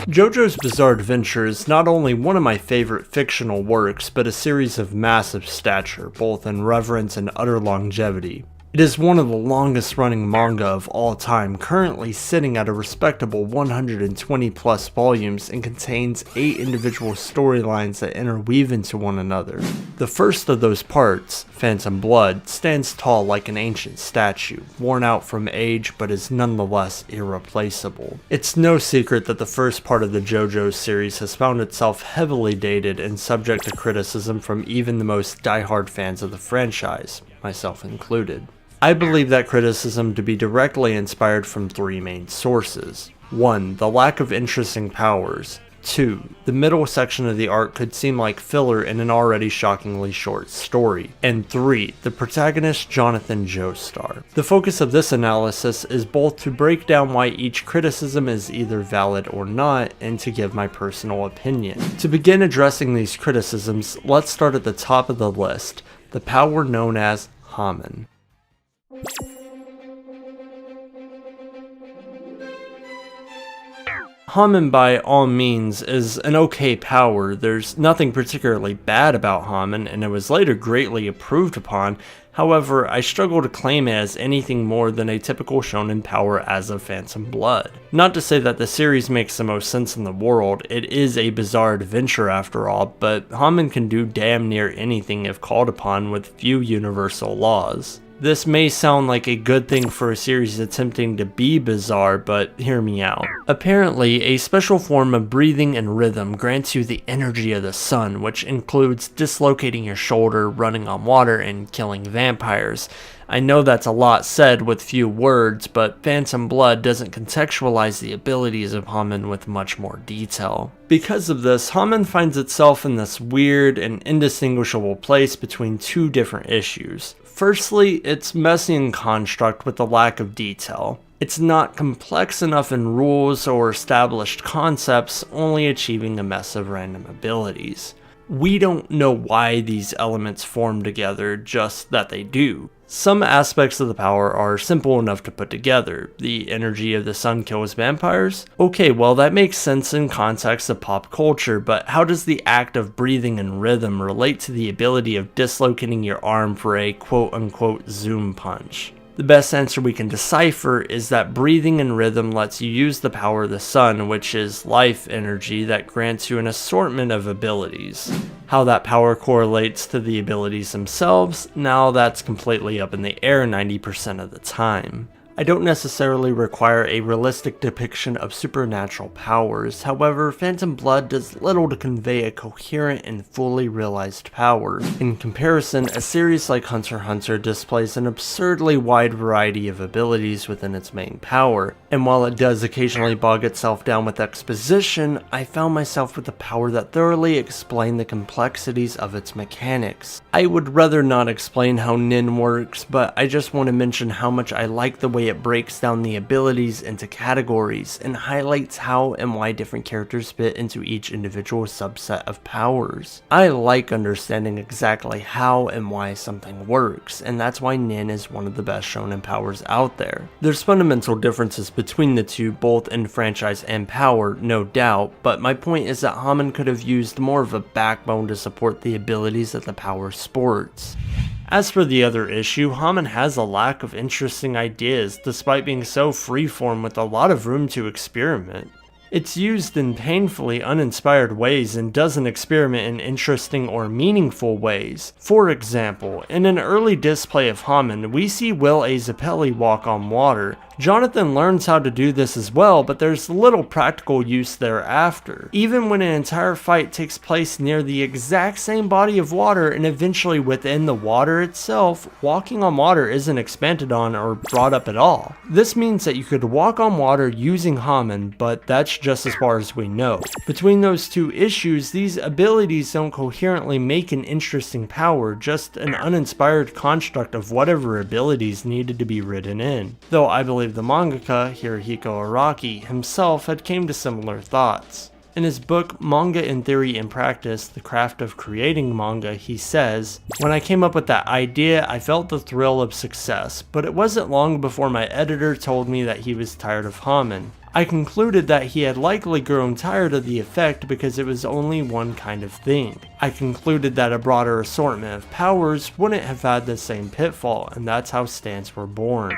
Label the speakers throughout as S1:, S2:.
S1: JoJo's Bizarre Adventure is not only one of my favorite fictional works, but a series of massive stature, both in relevance and utter longevity. It is one of the longest running manga of all time, currently sitting at a respectable 120 plus volumes, and contains 8 individual storylines that interweave into one another. The first of those parts, Phantom Blood, stands tall like an ancient statue, worn out from age but is nonetheless irreplaceable. It's no secret that the first part of the JoJo's series has found itself heavily dated and subject to criticism from even the most diehard fans of the franchise, myself included. I believe that criticism to be directly inspired from 3 main sources. 1. The lack of interesting powers. 2. The middle section of the arc could seem like filler in an already shockingly short story. And 3. The protagonist Jonathan Joestar. The focus of this analysis is both to break down why each criticism is either valid or not, and to give my personal opinion. To begin addressing these criticisms, let's start at the top of the list, the power known as Hamon. Hamon by all means is an okay power. There's nothing particularly bad about Hamon, and it was later greatly improved upon. However, I struggle to claim it as anything more than a typical shonen power as of Phantom Blood. Not to say that the series makes the most sense in the world, it is a bizarre adventure after all, but Hamon can do damn near anything if called upon with few universal laws. This may sound like a good thing for a series attempting to be bizarre, but hear me out. Apparently, a special form of breathing and rhythm grants you the energy of the sun, which includes dislocating your shoulder, running on water, and killing vampires. I know that's a lot said with few words, but Phantom Blood doesn't contextualize the abilities of Hamon with much more detail. Because of this, Hamon finds itself in this weird and indistinguishable place between 2 different issues. Firstly, it's messy in construct with a lack of detail. It's not complex enough in rules or established concepts, only achieving a mess of random abilities. We don't know why these elements form together, just that they do. Some aspects of the power are simple enough to put together. The energy of the sun kills vampires? Okay, well that makes sense in context of pop culture, but how does the act of breathing and rhythm relate to the ability of dislocating your arm for a quote-unquote zoom punch? The best answer we can decipher is that breathing and rhythm lets you use the power of the sun, which is life energy that grants you an assortment of abilities. How that power correlates to the abilities themselves, now that's completely up in the air 90% of the time. I don't necessarily require a realistic depiction of supernatural powers, however, Phantom Blood does little to convey a coherent and fully realized power. In comparison, a series like Hunter x Hunter displays an absurdly wide variety of abilities within its main power, and while it does occasionally bog itself down with exposition, I found myself with a power that thoroughly explained the complexities of its mechanics. I would rather not explain how Nin works, but I just want to mention how much I like the way it breaks down the abilities into categories and highlights how and why different characters fit into each individual subset of powers. I like understanding exactly how and why something works, and that's why Nin is one of the best shonen powers out there. There's fundamental differences between the two, both in franchise and power, no doubt, but my point is that Hamon could have used more of a backbone to support the abilities that the power sports. As for the other issue, Hamon has a lack of interesting ideas despite being so freeform with a lot of room to experiment. It's used in painfully uninspired ways and doesn't experiment in interesting or meaningful ways. For example, in an early display of Hamon, we see Will A. Zappelli walk on water. Jonathan learns how to do this as well, but there's little practical use thereafter. Even when an entire fight takes place near the exact same body of water and eventually within the water itself, walking on water isn't expanded on or brought up at all. This means that you could walk on water using Hamon, but that's just as far as we know. Between those 2 issues, these abilities don't coherently make an interesting power, just an uninspired construct of whatever abilities needed to be written in. Though I believe the mangaka, Hirohiko Araki, himself had came to similar thoughts. In his book, Manga in Theory and Practice, The Craft of Creating Manga, he says, "When I came up with that idea, I felt the thrill of success, but it wasn't long before my editor told me that he was tired of Hamon. I concluded that he had likely grown tired of the effect because it was only one kind of thing. I concluded that a broader assortment of powers wouldn't have had the same pitfall, and that's how stands were born.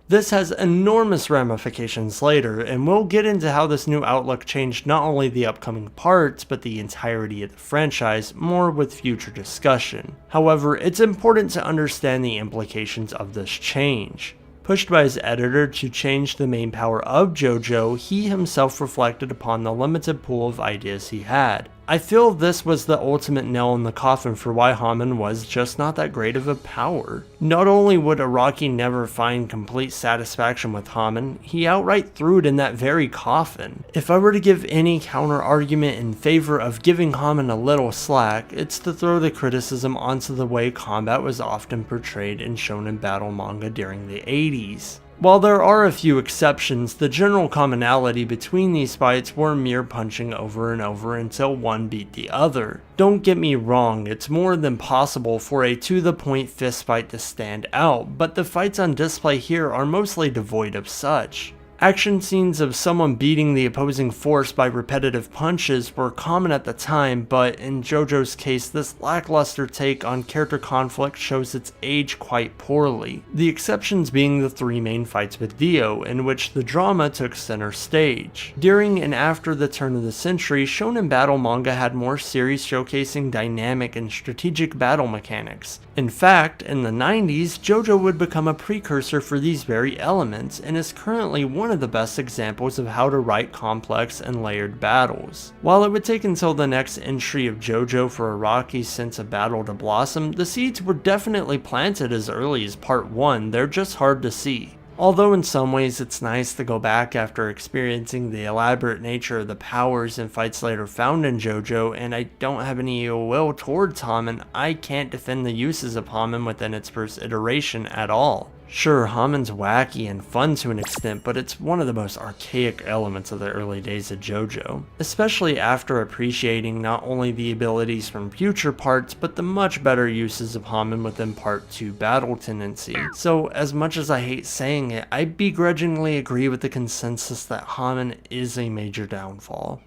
S1: This has enormous ramifications later, and we'll get into how this new outlook changed not only the upcoming parts, but the entirety of the franchise, more with future discussion. However, it's important to understand the implications of this change. Pushed by his editor to change the main power of JoJo, he himself reflected upon the limited pool of ideas he had. I feel this was the ultimate nail in the coffin for why Hamon was just not that great of a power. Not only would Araki never find complete satisfaction with Hamon, he outright threw it in that very coffin. If I were to give any counter argument in favor of giving Hamon a little slack, it's to throw the criticism onto the way combat was often portrayed in shonen battle manga during the 80s. While there are a few exceptions, the general commonality between these fights were mere punching over and over until one beat the other. Don't get me wrong, it's more than possible for a to-the-point fistfight to stand out, but the fights on display here are mostly devoid of such. Action scenes of someone beating the opposing force by repetitive punches were common at the time, but in JoJo's case, this lackluster take on character conflict shows its age quite poorly, the exceptions being the three main fights with Dio, in which the drama took center stage. During and after the turn of the century, shonen battle manga had more series showcasing dynamic and strategic battle mechanics. In fact, in the 90s, JoJo would become a precursor for these very elements, and is currently one of the best examples of how to write complex and layered battles. While it would take until the next entry of JoJo for Araki's sense of battle to blossom, the seeds were definitely planted as early as part 1, they're just hard to see. Although in some ways it's nice to go back after experiencing the elaborate nature of the powers and fights later found in JoJo, and I don't have any ill will towards Hamon, I can't defend the uses of Hamon within its first iteration at all. Sure, Hamon's wacky and fun to an extent, but it's one of the most archaic elements of the early days of JoJo, especially after appreciating not only the abilities from future parts, but the much better uses of Hamon within Part 2 battle tendency. So as much as I hate saying it, I begrudgingly agree with the consensus that Hamon is a major downfall.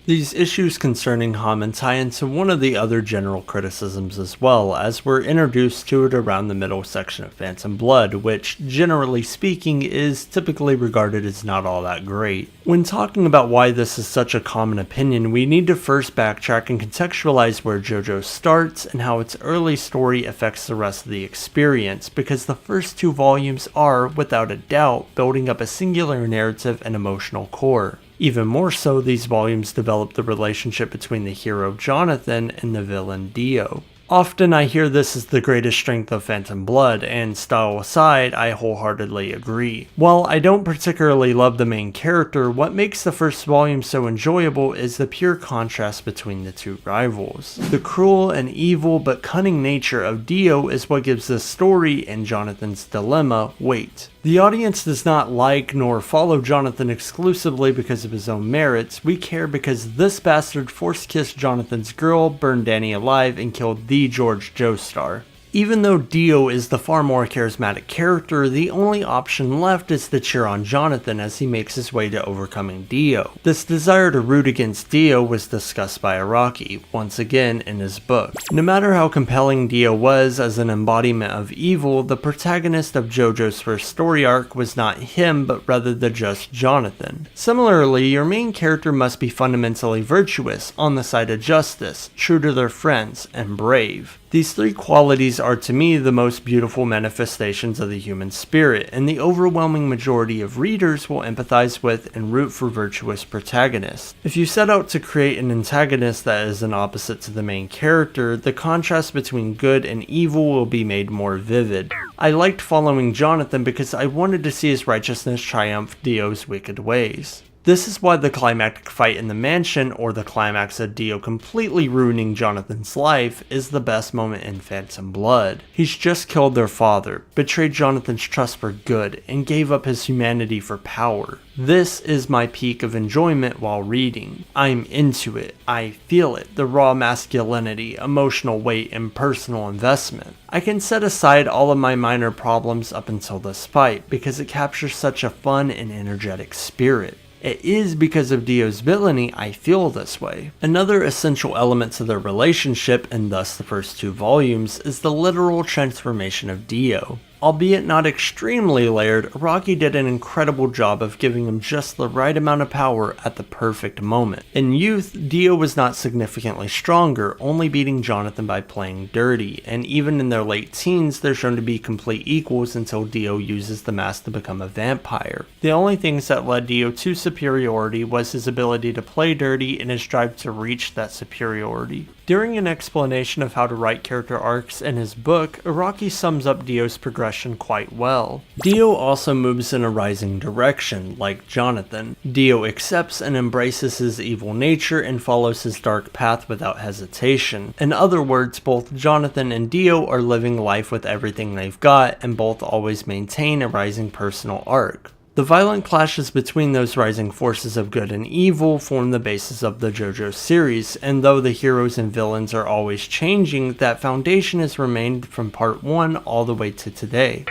S1: These issues concerning Hamon tie into one of the other general criticisms as well, as we're introduced to it around the middle section of Phantom Blood, which, generally speaking, is typically regarded as not all that great. When talking about why this is such a common opinion, we need to first backtrack and contextualize where JoJo starts and how its early story affects the rest of the experience, because the first two volumes are, without a doubt, building up a singular narrative and emotional core. Even more so, these volumes develop the relationship between the hero Jonathan and the villain Dio. Often I hear this as the greatest strength of Phantom Blood, and style aside, I wholeheartedly agree. While I don't particularly love the main character, what makes the first volume so enjoyable is the pure contrast between the two rivals. The cruel and evil but cunning nature of Dio is what gives the story and Jonathan's dilemma weight. The audience does not like nor follow Jonathan exclusively because of his own merits. We care because this bastard force-kissed Jonathan's girl, burned Danny alive, and killed the George Joestar. Even though Dio is the far more charismatic character, the only option left is to cheer on Jonathan as he makes his way to overcoming Dio. This desire to root against Dio was discussed by Araki, once again in his book. No matter how compelling Dio was as an embodiment of evil, the protagonist of JoJo's first story arc was not him, but rather the just Jonathan. Similarly, your main character must be fundamentally virtuous, on the side of justice, true to their friends, and brave. These three qualities are to me the most beautiful manifestations of the human spirit, and the overwhelming majority of readers will empathize with and root for virtuous protagonists. If you set out to create an antagonist that is an opposite to the main character, the contrast between good and evil will be made more vivid. I liked following Jonathan because I wanted to see his righteousness triumph Dio's wicked ways. This is why the climactic fight in the mansion, or the climax of Dio completely ruining Jonathan's life, is the best moment in Phantom Blood. He's just killed their father, betrayed Jonathan's trust for good, and gave up his humanity for power. This is my peak of enjoyment while reading. I'm into it, I feel it, the raw masculinity, emotional weight, and personal investment. I can set aside all of my minor problems up until this fight, because it captures such a fun and energetic spirit. It is because of Dio's villainy I feel this way. Another essential element to their relationship, and thus the first 2 volumes, is the literal transformation of Dio. Albeit not extremely layered, Araki did an incredible job of giving him just the right amount of power at the perfect moment. In youth, Dio was not significantly stronger, only beating Jonathan by playing dirty, and even in their late teens they're shown to be complete equals until Dio uses the mask to become a vampire. The only things that led Dio to superiority was his ability to play dirty and his drive to reach that superiority. During an explanation of how to write character arcs in his book, Araki sums up Dio's progression quite well. Dio also moves in a rising direction, like Jonathan. Dio accepts and embraces his evil nature and follows his dark path without hesitation. In other words, both Jonathan and Dio are living life with everything they've got, and both always maintain a rising personal arc. The violent clashes between those rising forces of good and evil form the basis of the JoJo's series, and though the heroes and villains are always changing, that foundation has remained from part 1 all the way to today.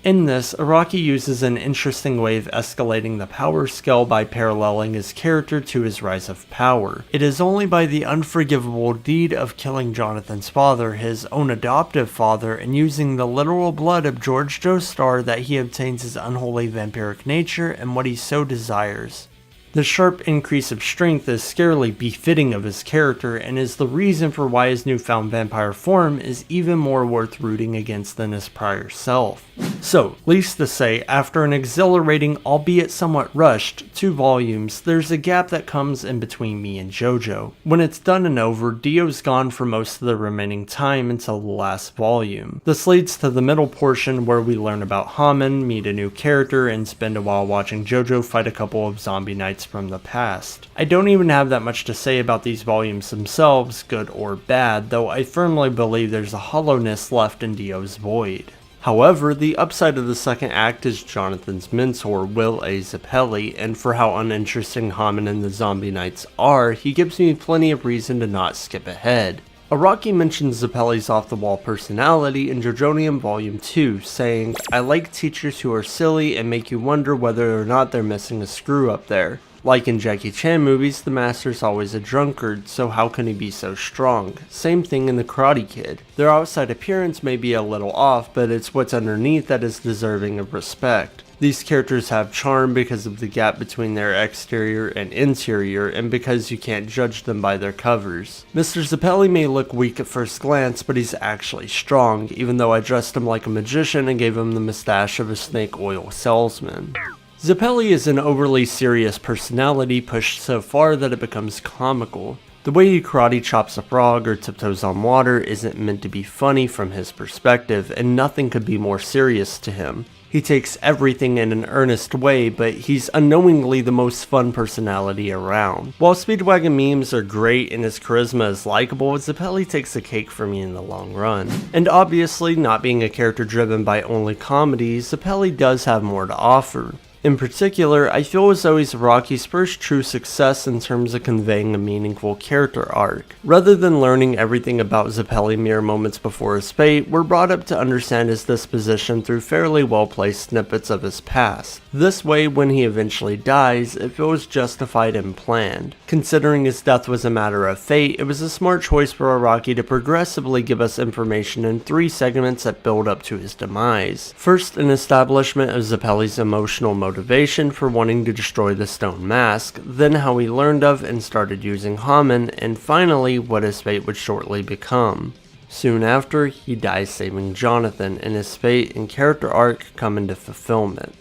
S1: In this, Araki uses an interesting way of escalating the power scale by paralleling his character to his rise of power. It is only by the unforgivable deed of killing Jonathan's father, his own adoptive father, and using the literal blood of George Joestar that he obtains his unholy vampiric nature and what he so desires. The sharp increase of strength is scarcely befitting of his character, and is the reason for why his newfound vampire form is even more worth rooting against than his prior self. So, least to say, after an exhilarating, albeit somewhat rushed, 2 volumes, there's a gap that comes in between me and JoJo. When it's done and over, Dio's gone for most of the remaining time until the last volume. This leads to the middle portion where we learn about Hamon, meet a new character, and spend a while watching JoJo fight a couple of zombie knights from the past. I don't even have that much to say about these volumes themselves, good or bad, though I firmly believe there's a hollowness left in Dio's void. However, the upside of the second act is Jonathan's mentor, Will A. Zappelli, and for how uninteresting Hamon and the zombie knights are, he gives me plenty of reason to not skip ahead. Araki mentions Zappelli's off-the-wall personality in JoJonium Volume 2, saying, "I like teachers who are silly and make you wonder whether or not they're missing a screw up there. Like in Jackie Chan movies, the master's always a drunkard, so how can he be so strong? Same thing in The Karate Kid. Their outside appearance may be a little off, but it's what's underneath that is deserving of respect. These characters have charm because of the gap between their exterior and interior, and because you can't judge them by their covers. Mr. Zappelli may look weak at first glance, but he's actually strong, even though I dressed him like a magician and gave him the mustache of a snake oil salesman." Zappelli is an overly serious personality pushed so far that it becomes comical. The way he karate chops a frog or tiptoes on water isn't meant to be funny from his perspective, and nothing could be more serious to him. He takes everything in an earnest way, but he's unknowingly the most fun personality around. While Speedwagon memes are great and his charisma is likable, Zappelli takes the cake for me in the long run. And obviously, not being a character driven by only comedy, Zappelli does have more to offer. In particular, I feel as though he's Araki's first true success in terms of conveying a meaningful character arc. Rather than learning everything about Zappelli mere moments before his fate, we're brought up to understand his disposition through fairly well-placed snippets of his past. This way, when he eventually dies, it feels justified and planned. Considering his death was a matter of fate, it was a smart choice for Araki to progressively give us information in 3 segments that build up to his demise. First, an establishment of Zappelli's emotional motivation for wanting to destroy the stone mask, then how he learned of and started using Hamon, and finally what his fate would shortly become. Soon after, he dies saving Jonathan, and his fate and character arc come into fulfillment.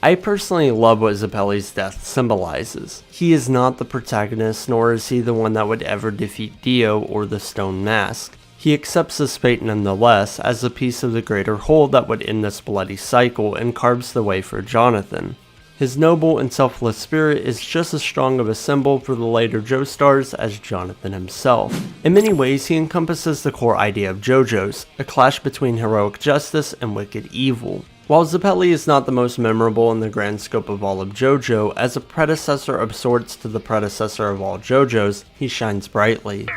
S1: I personally love what Zappelli's death symbolizes. He is not the protagonist, nor is he the one that would ever defeat Dio or the stone mask. He accepts his fate nonetheless as a piece of the greater whole that would end this bloody cycle and carves the way for Jonathan. His noble and selfless spirit is just as strong of a symbol for the later Joestars as Jonathan himself. In many ways, he encompasses the core idea of JoJo's, a clash between heroic justice and wicked evil. While Zeppeli is not the most memorable in the grand scope of all of JoJo, as a predecessor of sorts to the predecessor of all JoJo's, he shines brightly.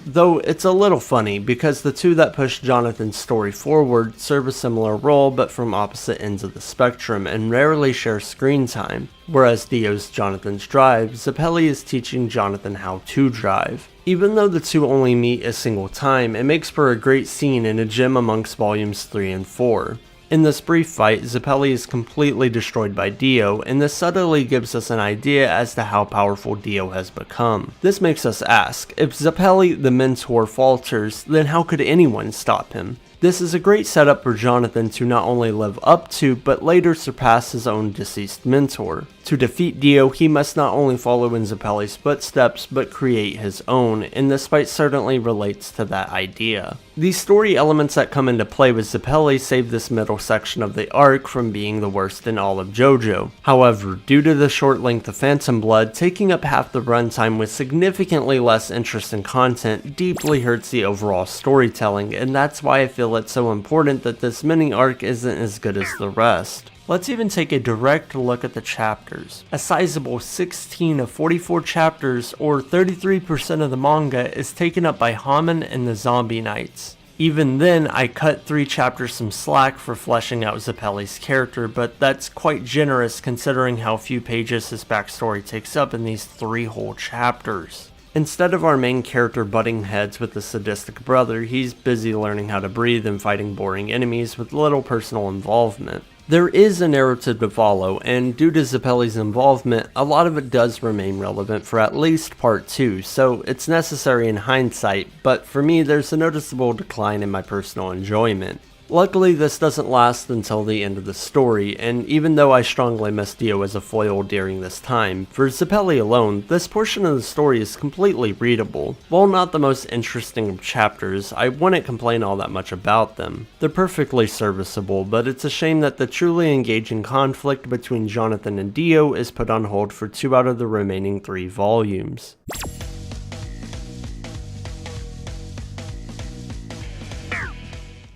S1: Though it's a little funny, because the two that push Jonathan's story forward serve a similar role but from opposite ends of the spectrum and rarely share screen time. Whereas Dio's Jonathan's drive, Zeppeli is teaching Jonathan how to drive. Even though the two only meet a single time, it makes for a great scene in a gym amongst volumes 3 and 4. In this brief fight, Zeppeli is completely destroyed by Dio, and this subtly gives us an idea as to how powerful Dio has become. This makes us ask, if Zeppeli the mentor falters, then how could anyone stop him? This is a great setup for Jonathan to not only live up to, but later surpass his own deceased mentor. To defeat Dio, he must not only follow in Zeppeli's footsteps, but create his own, and this fight certainly relates to that idea. These story elements that come into play with Zeppeli save this middle section of the arc from being the worst in all of JoJo. However, due to the short length of Phantom Blood, taking up half the runtime with significantly less interesting content deeply hurts the overall storytelling, and that's why I feel it's so important that this mini arc isn't as good as the rest. Let's even take a direct look at the chapters. A sizable 16 of 44 chapters, or 33% of the manga, is taken up by Hamon and the Zombie Knights. Even then, I cut 3 chapters some slack for fleshing out Zeppeli's character, but that's quite generous considering how few pages his backstory takes up in these 3 whole chapters. Instead of our main character butting heads with a sadistic brother, he's busy learning how to breathe and fighting boring enemies with little personal involvement. There is a narrative to follow, and due to Zeppeli's involvement, a lot of it does remain relevant for at least part 2, so it's necessary in hindsight, but for me there's a noticeable decline in my personal enjoyment. Luckily, this doesn't last until the end of the story, and even though I strongly miss Dio as a foil during this time, for Zeppeli alone, this portion of the story is completely readable. While not the most interesting of chapters, I wouldn't complain all that much about them. They're perfectly serviceable, but it's a shame that the truly engaging conflict between Jonathan and Dio is put on hold for 2 out of the remaining 3 volumes.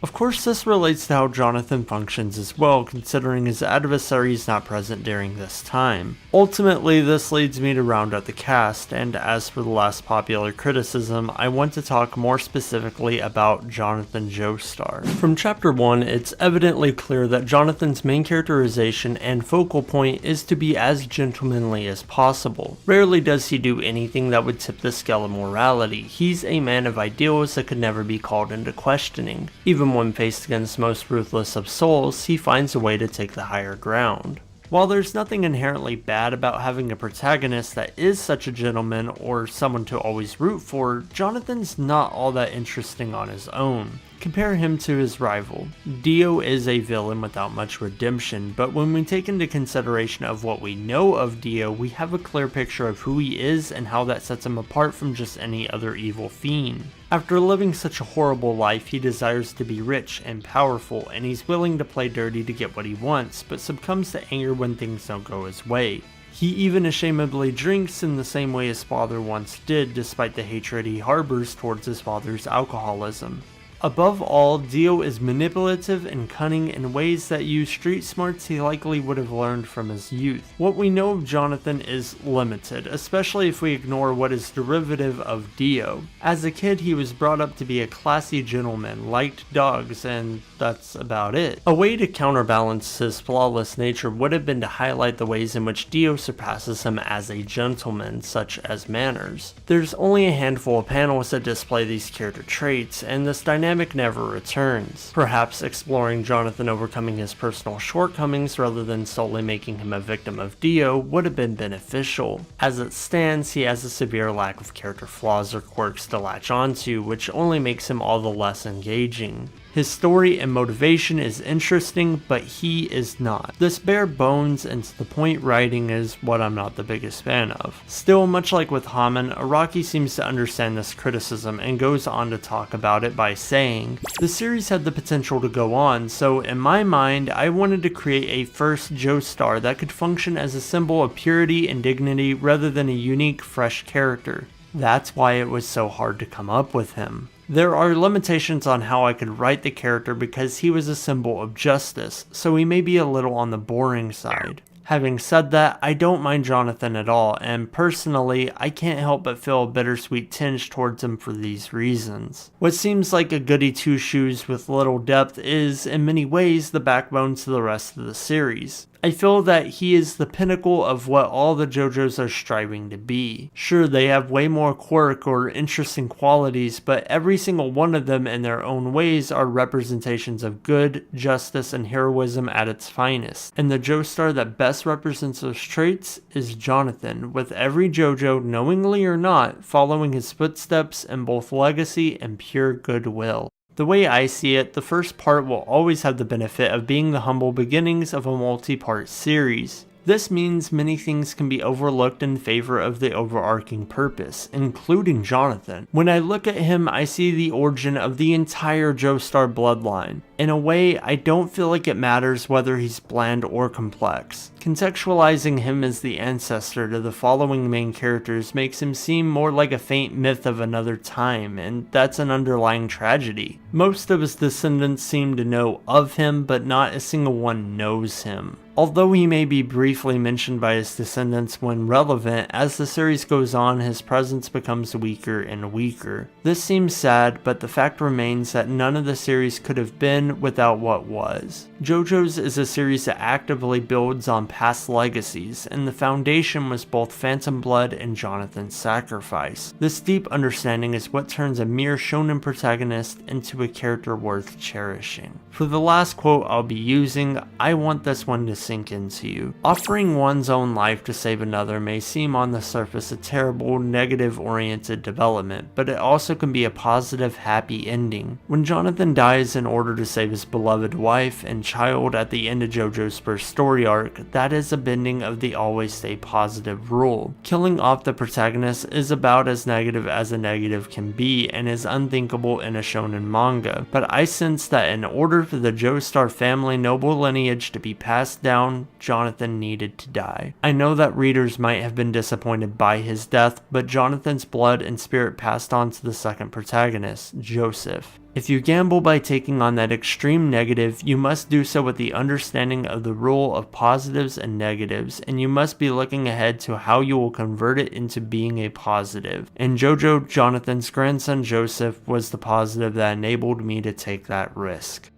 S1: Of course, this relates to how Jonathan functions as well, considering his adversary is not present during this time. Ultimately, this leads me to round out the cast, and as for the last popular criticism, I want to talk more specifically about Jonathan Joestar. From chapter 1, it's evidently clear that Jonathan's main characterization and focal point is to be as gentlemanly as possible. Rarely does he do anything that would tip the scale of morality. He's a man of ideals that could never be called into questioning. Even when faced against most ruthless of souls, he finds a way to take the higher ground. While there's nothing inherently bad about having a protagonist that is such a gentleman or someone to always root for, Jonathan's not all that interesting on his own. Compare him to his rival. Dio is a villain without much redemption, but when we take into consideration of what we know of Dio, we have a clear picture of who he is and how that sets him apart from just any other evil fiend. After living such a horrible life, he desires to be rich and powerful, and he's willing to play dirty to get what he wants, but succumbs to anger when things don't go his way. He even ashamedly drinks in the same way his father once did, despite the hatred he harbors towards his father's alcoholism. Above all, Dio is manipulative and cunning in ways that use street smarts he likely would have learned from his youth. What we know of Jonathan is limited, especially if we ignore what is derivative of Dio. As a kid, he was brought up to be a classy gentleman, liked dogs, and that's about it. A way to counterbalance his flawless nature would have been to highlight the ways in which Dio surpasses him as a gentleman, such as manners. There's only a handful of panels that display these character traits, and this dynamic never returns. Perhaps exploring Jonathan overcoming his personal shortcomings rather than solely making him a victim of Dio would have been beneficial. As it stands, he has a severe lack of character flaws or quirks to latch onto, which only makes him all the less engaging. His story and motivation is interesting, but he is not. This bare bones and to the point writing is what I'm not the biggest fan of. Still, much like with Hamon, Araki seems to understand this criticism and goes on to talk about it by saying, "The series had the potential to go on, so in my mind, I wanted to create a first Joestar that could function as a symbol of purity and dignity rather than a unique, fresh character. That's why it was so hard to come up with him. There are limitations on how I could write the character because he was a symbol of justice, so he may be a little on the boring side. Having said that, I don't mind Jonathan at all, and personally, I can't help but feel a bittersweet tinge towards him for these reasons. What seems like a goody two-shoes with little depth is, in many ways, the backbone to the rest of the series. I feel that he is the pinnacle of what all the JoJo's are striving to be. Sure, they have way more quirk or interesting qualities, but every single one of them in their own ways are representations of good, justice, and heroism at its finest. And the Joestar that best represents those traits is Jonathan, with every JoJo, knowingly or not, following his footsteps in both legacy and pure goodwill. The way I see it, the first part will always have the benefit of being the humble beginnings of a multi-part series. This means many things can be overlooked in favor of the overarching purpose, including Jonathan. When I look at him, I see the origin of the entire Joestar bloodline. In a way, I don't feel like it matters whether he's bland or complex. Contextualizing him as the ancestor to the following main characters makes him seem more like a faint myth of another time, and that's an underlying tragedy. Most of his descendants seem to know of him, but not a single one knows him. Although he may be briefly mentioned by his descendants when relevant, as the series goes on, his presence becomes weaker and weaker. This seems sad, but the fact remains that none of the series could have been without what was. JoJo's is a series that actively builds on past legacies, and the foundation was both Phantom Blood and Jonathan's sacrifice. This deep understanding is what turns a mere shonen protagonist into a character worth cherishing. For the last quote I'll be using, I want this one to sink into you. Offering one's own life to save another may seem on the surface a terrible, negative-oriented development, but it also can be a positive, happy ending. When Jonathan dies in order to save his beloved wife and child at the end of JoJo's first story arc, that is a bending of the always stay positive rule. Killing off the protagonist is about as negative as a negative can be and is unthinkable in a shonen manga, but I sense that in order for the Joestar family noble lineage to be passed down, Jonathan needed to die. I know that readers might have been disappointed by his death, but Jonathan's blood and spirit passed on to the second protagonist, Joseph. If you gamble by taking on that extreme negative, you must do so with the understanding of the rule of positives and negatives, and you must be looking ahead to how you will convert it into being a positive. In JoJo, Jonathan's grandson Joseph was the positive that enabled me to take that risk.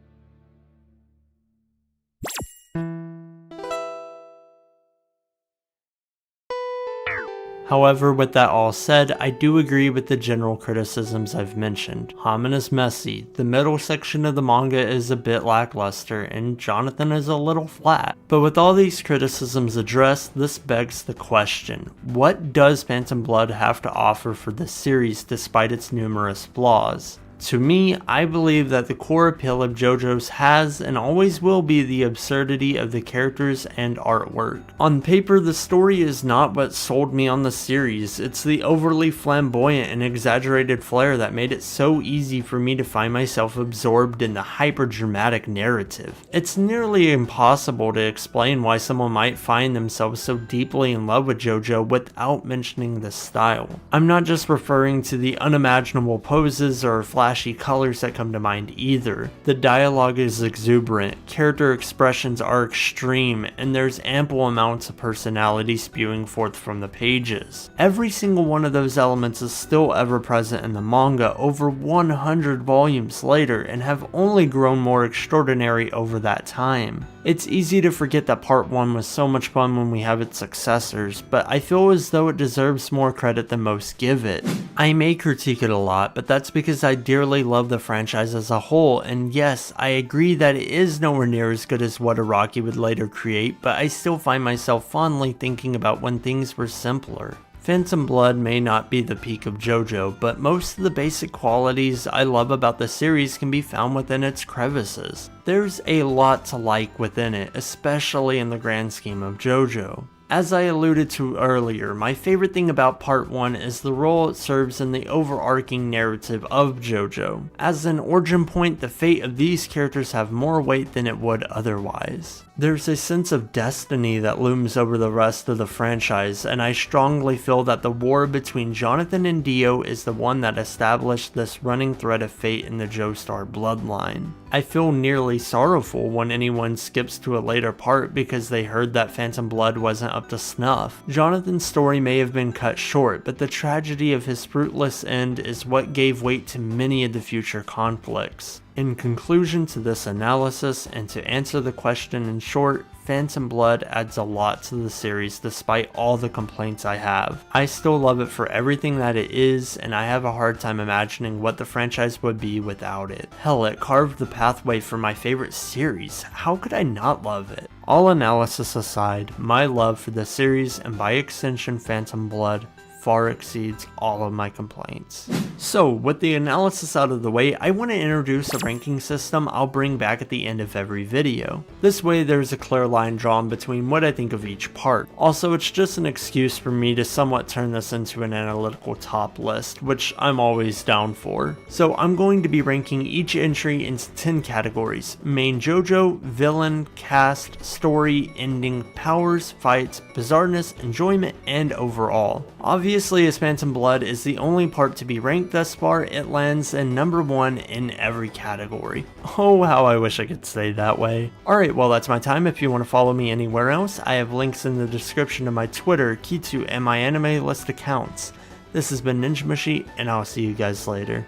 S1: However, with that all said, I do agree with the general criticisms I've mentioned. Hamon is messy, the middle section of the manga is a bit lackluster, and Jonathan is a little flat. But with all these criticisms addressed, this begs the question, what does Phantom Blood have to offer for this series despite its numerous flaws? To me, I believe that the core appeal of JoJo's has and always will be the absurdity of the characters and artwork. On paper, the story is not what sold me on the series, it's the overly flamboyant and exaggerated flair that made it so easy for me to find myself absorbed in the hyper-dramatic narrative. It's nearly impossible to explain why someone might find themselves so deeply in love with JoJo without mentioning the style. I'm not just referring to the unimaginable poses or flashy colors that come to mind either. The dialogue is exuberant, character expressions are extreme, and there's ample amounts of personality spewing forth from the pages. Every single one of those elements is still ever present in the manga over 100 volumes later and have only grown more extraordinary over that time. It's easy to forget that part 1 was so much fun when we have its successors, but I feel as though it deserves more credit than most give it. I may critique it a lot, but that's because I dearly love the franchise as a whole, and yes, I agree that it is nowhere near as good as what Araki would later create, but I still find myself fondly thinking about when things were simpler. Phantom Blood may not be the peak of JoJo, but most of the basic qualities I love about the series can be found within its crevices. There's a lot to like within it, especially in the grand scheme of JoJo. As I alluded to earlier, my favorite thing about part 1 is the role it serves in the overarching narrative of JoJo. As an origin point, the fate of these characters have more weight than it would otherwise. There's a sense of destiny that looms over the rest of the franchise, and I strongly feel that the war between Jonathan and Dio is the one that established this running thread of fate in the Joestar bloodline. I feel nearly sorrowful when anyone skips to a later part because they heard that Phantom Blood wasn't up to snuff. Jonathan's story may have been cut short, but the tragedy of his fruitless end is what gave weight to many of the future conflicts. In conclusion to this analysis, and to answer the question in short, Phantom Blood adds a lot to the series despite all the complaints I have. I still love it for everything that it is, and I have a hard time imagining what the franchise would be without it. Hell, it carved the pathway for my favorite series. How could I not love it? All analysis aside, my love for the series, and by extension Phantom Blood, far exceeds all of my complaints. So, with the analysis out of the way, I want to introduce a ranking system I'll bring back at the end of every video. This way there's a clear line drawn between what I think of each part. Also, it's just an excuse for me to somewhat turn this into an analytical top list, which I'm always down for. So I'm going to be ranking each entry into 10 categories: main JoJo, villain, cast, story, ending, powers, fights, bizarreness, enjoyment, and overall. Obviously, as Phantom Blood is the only part to be ranked thus far, it lands in number 1 in every category. Oh, how I wish I could say that way. Alright, well that's my time. If you want to follow me anywhere else, I have links in the description of my Twitter, Kitu, and my anime list accounts. This has been NINJAMUSHI, and I'll see you guys later.